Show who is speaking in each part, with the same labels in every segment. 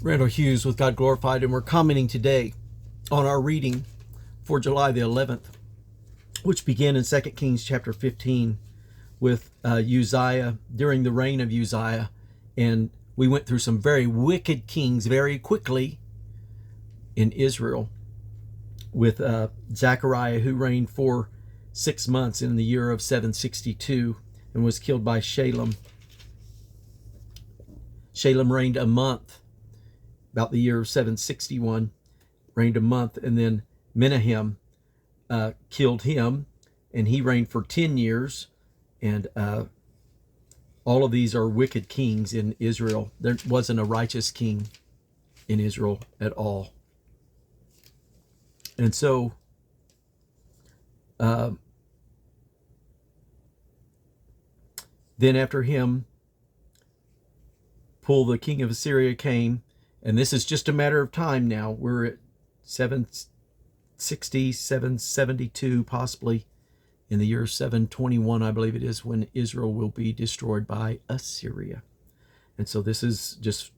Speaker 1: Randall Hughes with God Glorified, and we're commenting today on our reading for July the 11th, which began in 2 Kings chapter 15 with Uzziah, during the reign of Uzziah. And we went through some very wicked kings very quickly in Israel, with Zechariah, who reigned for 6 months in the year of 762 and was killed by Shalem. Shalem reigned a month, about the year of 761, reigned a month, and then Menahem killed him, and he reigned for 10 years. And all of these are wicked kings in Israel. There wasn't a righteous king in Israel at all. And so then after him, Pul, the king of Assyria, came, and this is just a matter of time now. We're at 760, 772, possibly in the year 721, I believe it is, when Israel will be destroyed by Assyria. And so this is just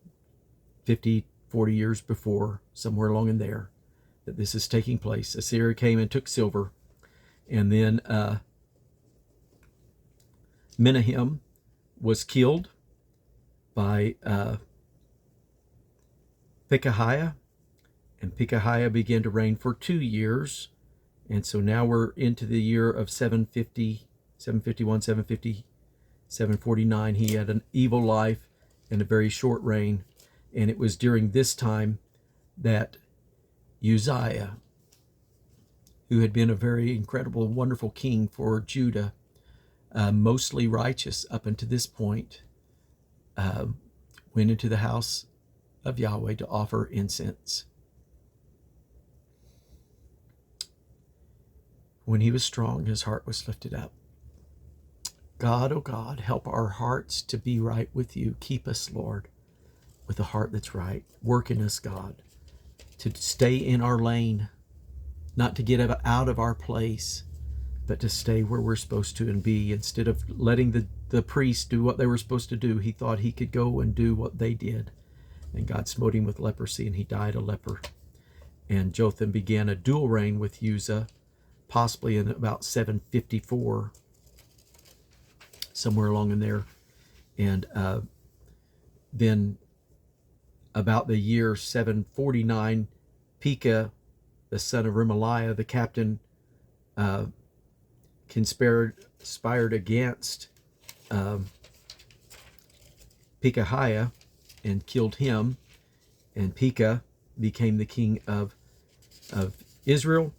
Speaker 1: 50, 40 years before, somewhere along in there, that this is taking place. Assyria came and took silver, and then Menahem was killed by Pekahiah, and Pekahiah began to reign for 2 years. And so now we're into the year of 750, 751, 750, 749. He had an evil life and a very short reign. And it was during this time that Uzziah, who had been a very incredible, wonderful king for Judah, mostly righteous up until this point, went into the house of Yahweh to offer incense. When he was strong, his heart was lifted up. God, oh God, help our hearts to be right with you. Keep us, Lord, with a heart that's right. Work in us, God, to stay in our lane, not to get out of our place, but to stay where we're supposed to and be. Instead of letting the priests do what they were supposed to do, he thought he could go and do what they did. And God smote him with leprosy, and he died a leper. And Jotham began a dual reign with Uzzah, possibly in about 754, somewhere along in there. And then about the year 749, Pekah, the son of Remaliah, the captain, conspired against Pekahiah and killed him. And Pekah became the king of Israel.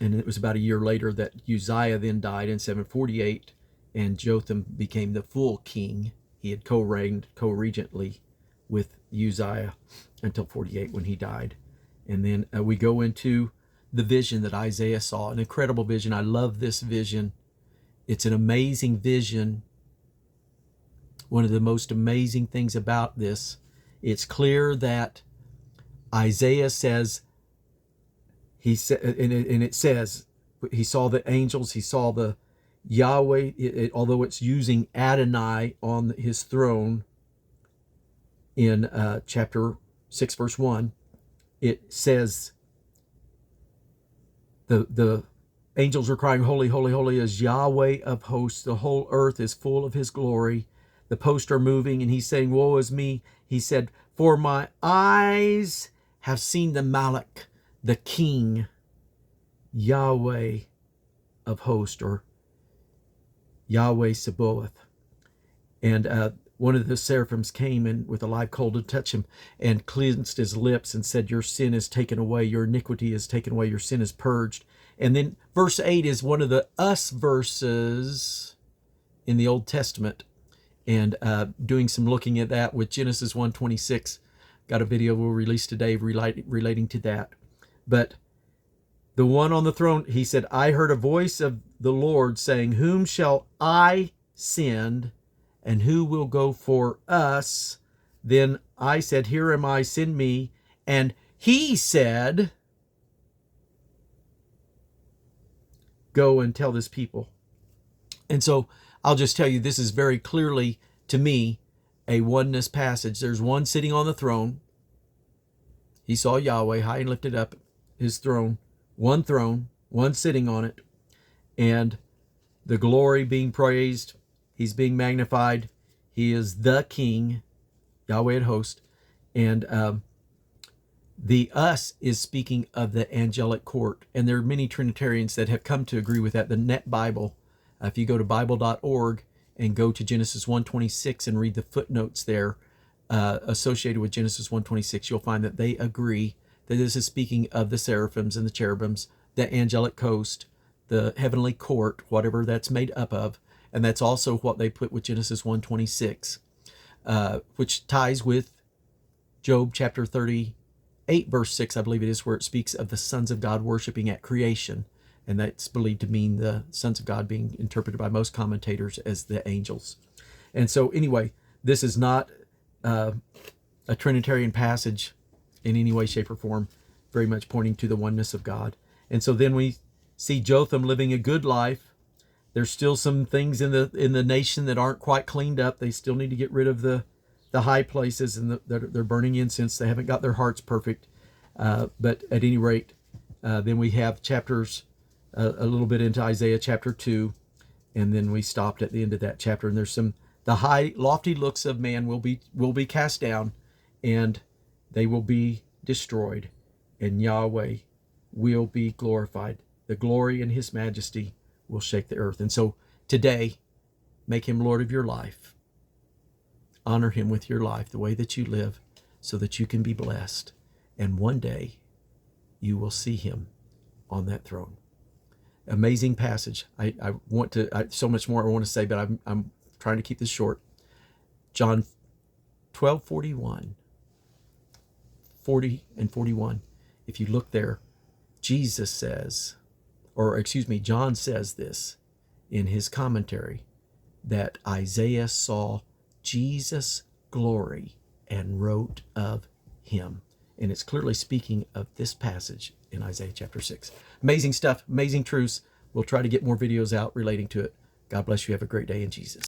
Speaker 1: And it was about a year later that Uzziah then died in 748, and Jotham became the full king. He had co-reigned, co-regently with Uzziah until 48 when he died. And then we go into the vision that Isaiah saw, an incredible vision. I love this vision. It's an amazing vision. One of the most amazing things about this, it's clear that Isaiah says, he said, and it says, he saw the angels, he saw the Yahweh, although it's using Adonai on his throne in chapter 6, verse 1, it says, the angels are crying, holy, holy, holy is Yahweh of hosts. The whole earth is full of his glory. The posts are moving, and he's saying, woe is me. He said, for my eyes have seen the Malach, the king, Yahweh of hosts, or Yahweh Sabaoth. And one of the seraphims came in with a live coal to touch him and cleansed his lips and said, your sin is taken away, your iniquity is taken away, your sin is purged. And then verse 8 is one of the us verses in the Old Testament. And doing some looking at that with Genesis 1:26. Got a video we'll release today relating to that. But the one on the throne, he said, I heard a voice of the Lord saying, whom shall I send, and who will go for us? Then I said, here am I, send me. And he said, go and tell this people. And so I'll just tell you, this is very clearly, to me, a oneness passage. There's one sitting on the throne. He saw Yahweh high and lifted up, his throne, one sitting on it, and the glory being praised. He's being magnified. He is the King, Yahweh at host. And the us is speaking of the angelic court. And there are many Trinitarians that have come to agree with that. The Net Bible, if you go to bible.org and go to Genesis 1:26 and read the footnotes there associated with Genesis 1:26, you'll find that they agree that this is speaking of the seraphims and the cherubims, the angelic host, the heavenly court, whatever that's made up of. And that's also what they put with Genesis 1:26, which ties with Job chapter 38, verse 6, I believe it is, where it speaks of the sons of God worshiping at creation. And that's believed to mean the sons of God, being interpreted by most commentators as the angels. And so anyway, this is not a Trinitarian passage in any way, shape, or form, very much pointing to the oneness of God. And so then we see Jotham living a good life. There's still some things in the nation that aren't quite cleaned up. They still need to get rid of the high places, and they're burning incense. They haven't got their hearts perfect. But at any rate, then we have chapters a little bit into Isaiah chapter 2, and then we stopped at the end of that chapter. And there's the high, lofty looks of man will be cast down, and they will be destroyed, and Yahweh will be glorified. The glory and his majesty will shake the earth. And so today, make him Lord of your life. Honor him with your life, the way that you live, so that you can be blessed. And one day, you will see him on that throne. Amazing passage. I want to, so much more I want to say, but I'm trying to keep this short. John 12:41, 40 and 41. If you look there, Jesus says, John says this in his commentary, that Isaiah saw Jesus' glory and wrote of him. And it's clearly speaking of this passage in Isaiah chapter 6. Amazing stuff, amazing truths. We'll try to get more videos out relating to it. God bless you. Have a great day in Jesus.